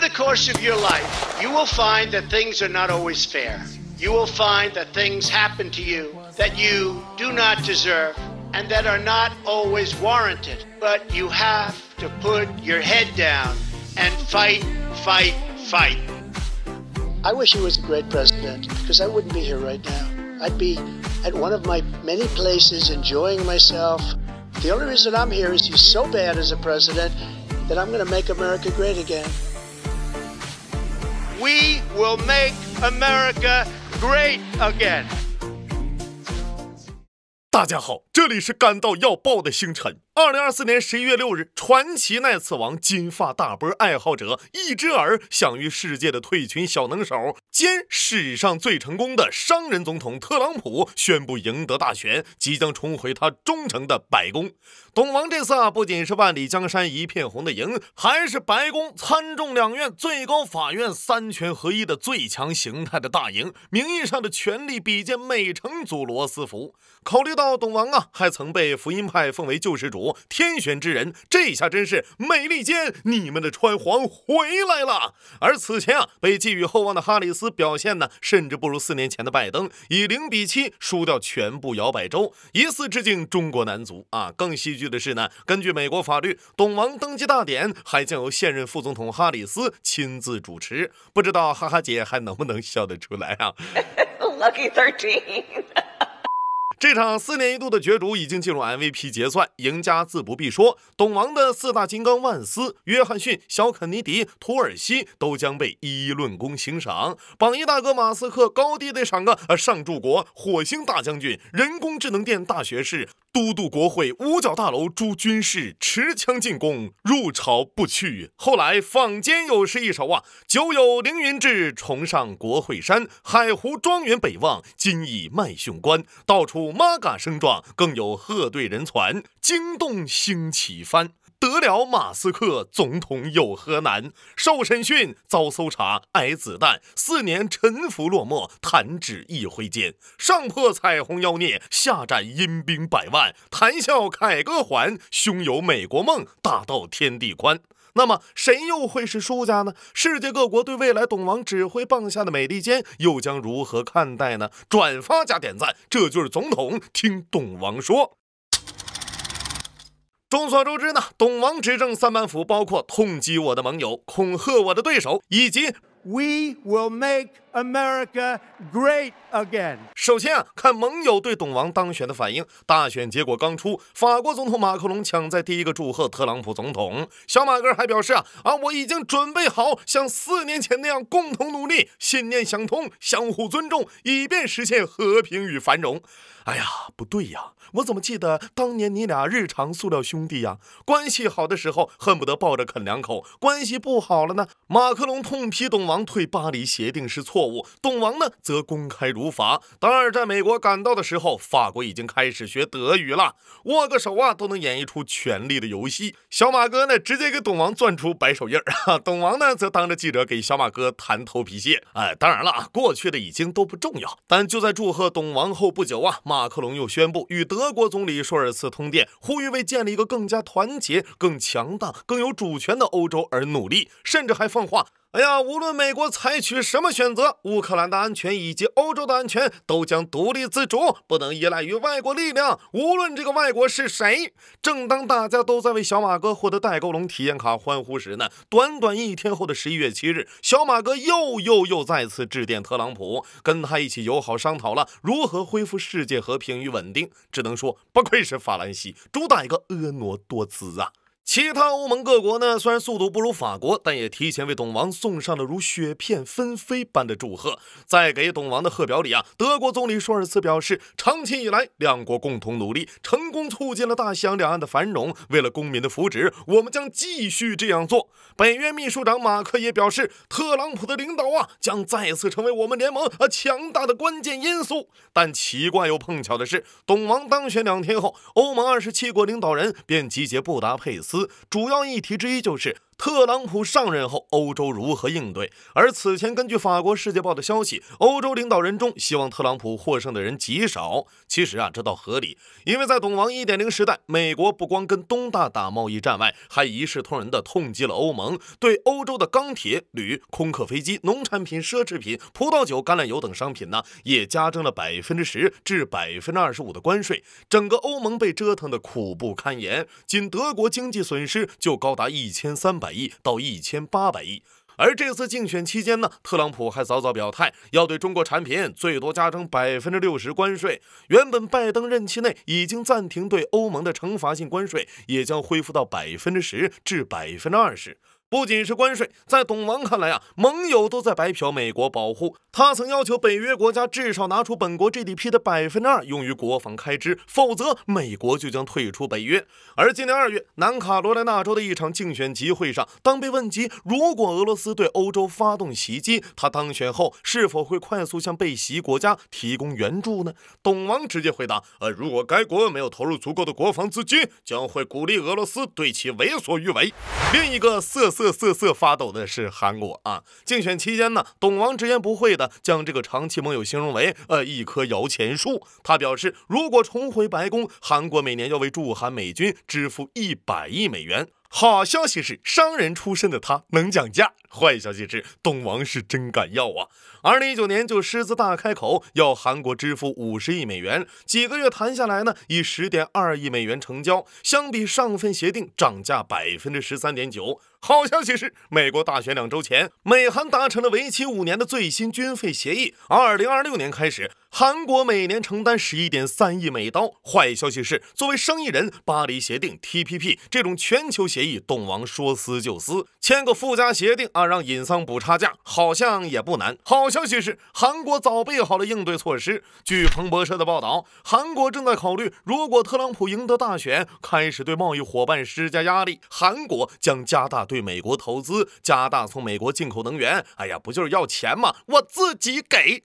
Over the course of your life, you will find that things are not always fair. You will find that things happen to you that you do not deserve and that are not always warranted. But you have to put your head down and fight, fight, fight. I wish he was a great president because I wouldn't be here right now. I'd be at one of my many places enjoying myself. The only reason I'm here is he's so bad as a president that I'm going to make America great again. We will make America great again. 大家好，这里是感到要爆的星辰。2024年11月6日，传奇奈次王金发大波爱好者一只耳享誉世界的退群小能手兼史上最成功的商人总统特朗普宣布赢得大选，即将重回他忠诚的白宫。董王这次不仅是万里江山一片红的赢，还是白宫、参众两院、最高法院三权合一的最强形态的大赢，名义上的权力比肩美城祖罗斯福。考虑到董王还曾被福音派奉为救世主、天选之人，这下真是美利坚，你们的川皇回来了。而此前被寄予厚望的哈里斯表现呢，甚至不如4年前的拜登，以0-7输掉全部摇摆州，疑似致敬中国男足更戏剧的是呢，根据美国法律，董王登基大典还将由现任副总统哈里斯亲自主持，不知道哈哈姐还能不能笑得出来Lucky 13这场4年一度的角逐已经进入 MVP 结算，赢家自不必说。董王的4大金刚万斯、约翰逊、小肯尼迪、土耳其都将被一一论功行赏。榜一大哥马斯克高低得赏个上柱国、火星大将军、人工智能店大学士、都督国会、五角大楼诸军事、持枪进攻，入朝不去。后来坊间有诗一首久有凌云志，重上国会山，海湖庄园北望，今已迈雄关，到处马嘎声壮，更有贺队人传，惊动兴起帆。得了马斯克总统有何难？受审讯遭搜查挨子弹，4年沉浮落寞，弹指一挥间。上破彩虹妖孽，下斩阴兵100万，谈笑凯歌还，胸有美国梦，大到天地宽。那么谁又会是输家呢？世界各国对未来董王指挥棒下的美利坚又将如何看待呢？转发加点赞，这就是总统听董王说。众所周知呢，董王执政3板斧包括痛击我的盟友、恐吓我的对手，以及 We will make America great again. 首先看盟友对董王当选的反应。大选结果刚出，法国总统马克龙抢在第一个祝贺特朗普总统。小马哥还表示我已经准备好像4年前那样共同努力，信念相通，相互尊重，以便实现和平与繁荣。哎呀，不对呀，我怎么记得当年你俩日常塑料兄弟呀？关系好的时候恨不得抱着啃2口，关系不好了呢，马克龙痛批董王退巴黎协定是错误，董王呢则公开如法。当2战美国赶到的时候，法国已经开始学德语了，握个手都能演绎出权力的游戏。小马哥呢直接给董王攥出白手印董王呢则当着记者给小马哥弹头皮屑。当然了，过去的已经都不重要。但就在祝贺董王后不久马克龙又宣布与德国总理舒尔茨通电，呼吁为建立一个更加团结、更强大、更有主权的欧洲而努力，甚至还放话无论美国采取什么选择，乌克兰的安全以及欧洲的安全都将独立自主，不能依赖于外国力量，无论这个外国是谁。正当大家都在为小马哥获得代购龙体验卡欢呼时呢，短短1天后的11月7日，小马哥又再次致电特朗普，跟他一起友好商讨了如何恢复世界和平与稳定。只能说不愧是法兰西，主打一个婀娜多姿其他欧盟各国呢，虽然速度不如法国，但也提前为董王送上了如雪片纷飞般的祝贺。在给董王的贺表里德国总理舒尔茨表示，长期以来两国共同努力，成功促进了大西洋两岸的繁荣，为了公民的福祉，我们将继续这样做。北约秘书长马克也表示，特朗普的领导将再次成为我们联盟强大的关键因素。但奇怪又碰巧的是，董王当选2天后，欧盟27国领导人便集结布达佩斯，主要议题之一就是特朗普上任后，欧洲如何应对？而此前根据法国《世界报》的消息，欧洲领导人中希望特朗普获胜的人极少。其实这倒合理，因为在董王 1.0 时代，美国不光跟东大打贸易战外，还一视同仁地痛击了欧盟，对欧洲的钢铁、铝、空客飞机、农产品、奢侈品、葡萄酒、橄榄油等商品也加征了10%至25%的关税。整个欧盟被折腾得苦不堪言，仅德国经济损失就高达1300亿到1800亿。而这次竞选期间特朗普还早早表态，要对中国产品最多加征60%关税。原本拜登任期内已经暂停对欧盟的惩罚性关税，也将恢复到10%至20%。不仅是关税，在董王看来盟友都在白嫖美国保护。他曾要求北约国家至少拿出本国 GDP 的2%用于国防开支，否则美国就将退出北约。而今年2月，南卡罗来纳州的一场竞选集会上，当被问及如果俄罗斯对欧洲发动袭击，他当选后是否会快速向被袭国家提供援助呢？董王直接回答：如果该国没有投入足够的国防资金，将会鼓励俄罗斯对其为所欲为。另一个瑟发抖的是韩国竞选期间董王直言不讳的将这个长期盟友形容为一棵摇钱树。他表示，如果重回白宫，韩国每年要为驻韩美军支付100亿美元。好消息是，商人出身的他能讲价。坏消息是，董王是真敢要2019年就狮子大开口，要韩国支付50亿美元，几个月谈下来以10.2亿美元成交，相比上份协定涨价13.9%。好消息是，美国大选2周前，美韩达成了为期5年的最新军费协议，2026年开始，韩国每年承担11.3亿美刀。坏消息是，作为生意人，巴黎协定 TPP 这种全球协议，董王说撕就撕，签个附加协定让尹桑补差价，好像也不难。好消息是，韩国早备好了应对措施。据彭博社的报道，韩国正在考虑，如果特朗普赢得大选，开始对贸易伙伴施加压力，韩国将加大对美国投资，加大从美国进口能源。不就是要钱吗？我自己给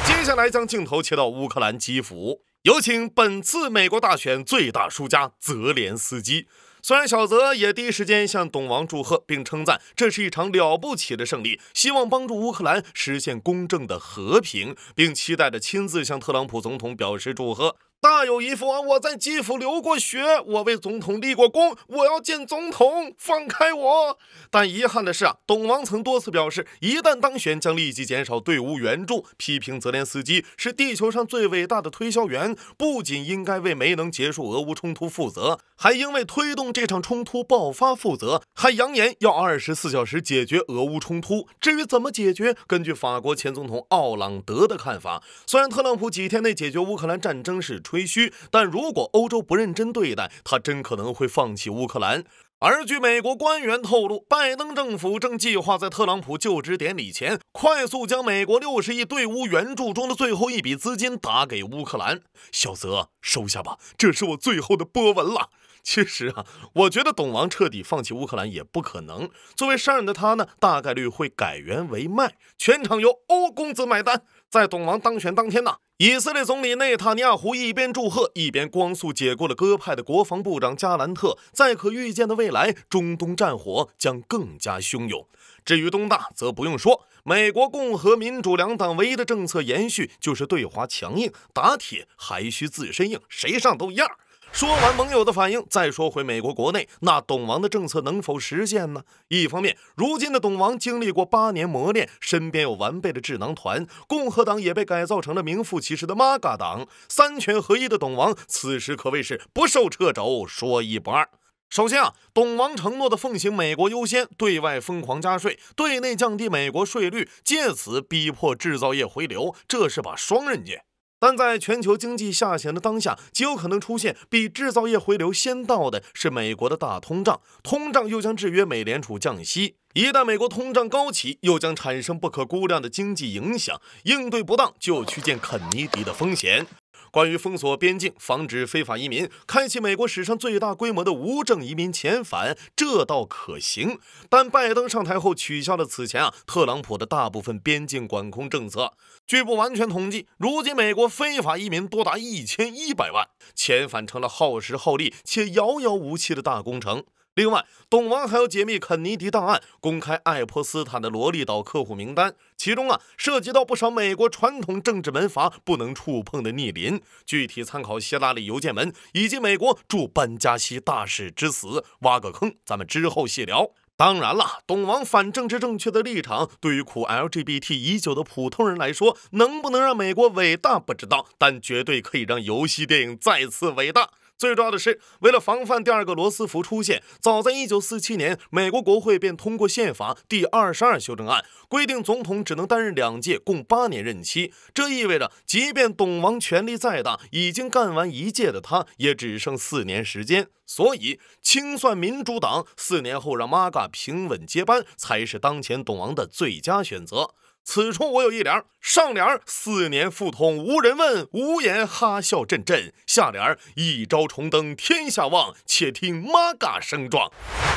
接下来将镜头切到乌克兰基辅，有请本次美国大选最大输家泽连斯基。虽然小泽也第一时间向董王祝贺，并称赞这是一场了不起的胜利，希望帮助乌克兰实现公正的和平，并期待着亲自向特朗普总统表示祝贺。大有一副我在基辅流过血，我为总统立过功，我要见总统，放开我。但遗憾的是董王曾多次表示，一旦当选将立即减少对乌援助，批评泽连斯基是地球上最伟大的推销员，不仅应该为没能结束俄乌冲突负责，还应为推动这场冲突爆发负责，还扬言要24小时解决俄乌冲突。至于怎么解决，根据法国前总统奥朗德的看法，虽然特朗普几天内解决乌克兰战争是吹嘘，但如果欧洲不认真对待，他真可能会放弃乌克兰。而据美国官员透露，拜登政府正计划在特朗普就职典礼前，快速将美国60亿对乌援助中的最后一笔资金打给乌克兰。小泽，收下吧，这是我最后的波纹了。其实我觉得董王彻底放弃乌克兰也不可能。作为商人的他大概率会改元为卖，全场由欧公子买单。在董王当选当天以色列总理内塔尼亚胡一边祝贺，一边光速解雇了鸽派的国防部长加兰特。在可预见的未来，中东战火将更加汹涌。至于东大则不用说，美国共和民主两党唯一的政策延续就是对华强硬，打铁还需自身硬，谁上都一样。说完盟友的反应，再说回美国国内，那董王的政策能否实现呢？一方面，如今的董王经历过8年磨练，身边有完备的智囊团，共和党也被改造成了名副其实的 MAGA 党，三权合一的董王此时可谓是不受掣肘，说一不二。首先董王承诺的奉行美国优先，对外疯狂加税，对内降低美国税率，借此逼迫制造业回流，这是把双刃剑。但在全球经济下行的当下，极有可能出现比制造业回流先到的是美国的大通胀，通胀又将制约美联储降息。一旦美国通胀高企，又将产生不可估量的经济影响，应对不当就有去见肯尼迪的风险。关于封锁边境、防止非法移民、开启美国史上最大规模的无证移民遣返，这倒可行。但拜登上台后取消了此前特朗普的大部分边境管控政策。据不完全统计，如今美国非法移民多达1100万，遣返成了耗时耗力且遥遥无期的大工程。另外，董王还要解密肯尼迪档案，公开爱泼斯坦的罗利岛客户名单，其中涉及到不少美国传统政治门阀不能触碰的逆鳞。具体参考希拉里邮件门以及美国驻班加西大使之死，挖个坑，咱们之后细聊。当然了，董王反政治正确的立场，对于苦 LGBT 已久的普通人来说，能不能让美国伟大不知道，但绝对可以让游戏电影再次伟大。最重要的是，为了防范第二个罗斯福出现，早在1947年，美国国会便通过宪法第22修正案，规定总统只能担任2届，共8年任期。这意味着，即便董王权力再大，已经干完1届的他，也只剩4年时间。所以，清算民主党，4年后让 MAGA 平稳接班，才是当前董王的最佳选择。此处我有一联，上联4年复通无人问，无言哈笑阵阵；下联一朝重登天下望，且听 MAGA 声状。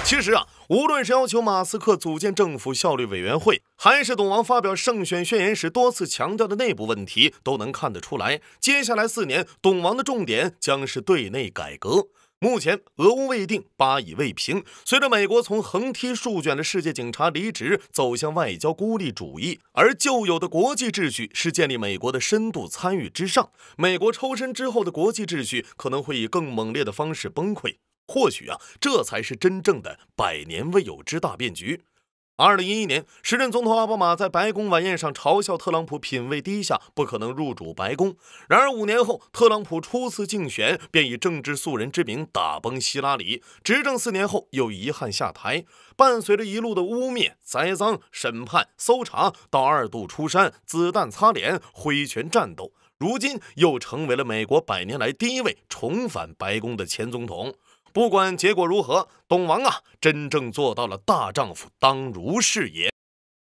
其实无论是要求马斯克组建政府效率委员会，还是董王发表胜选宣言时多次强调的内部问题，都能看得出来，接下来4年，董王的重点将是对内改革。目前俄乌未定，巴以未平，随着美国从横踢竖卷的世界警察离职，走向外交孤立主义，而旧有的国际秩序是建立美国的深度参与之上，美国抽身之后的国际秩序可能会以更猛烈的方式崩溃。或许这才是真正的100年未有之大变局。2011年，时任总统奥巴马在白宫晚宴上嘲笑特朗普品味低下，不可能入主白宫。然而5年后，特朗普初次竞选便以政治素人之名打崩希拉里，执政4年后又遗憾下台。伴随着一路的污蔑、栽赃、审判、搜查，到2度出山、子弹擦脸、挥拳战斗，如今又成为了美国100年来第一位重返白宫的前总统。不管结果如何，董王真正做到了大丈夫当如是也。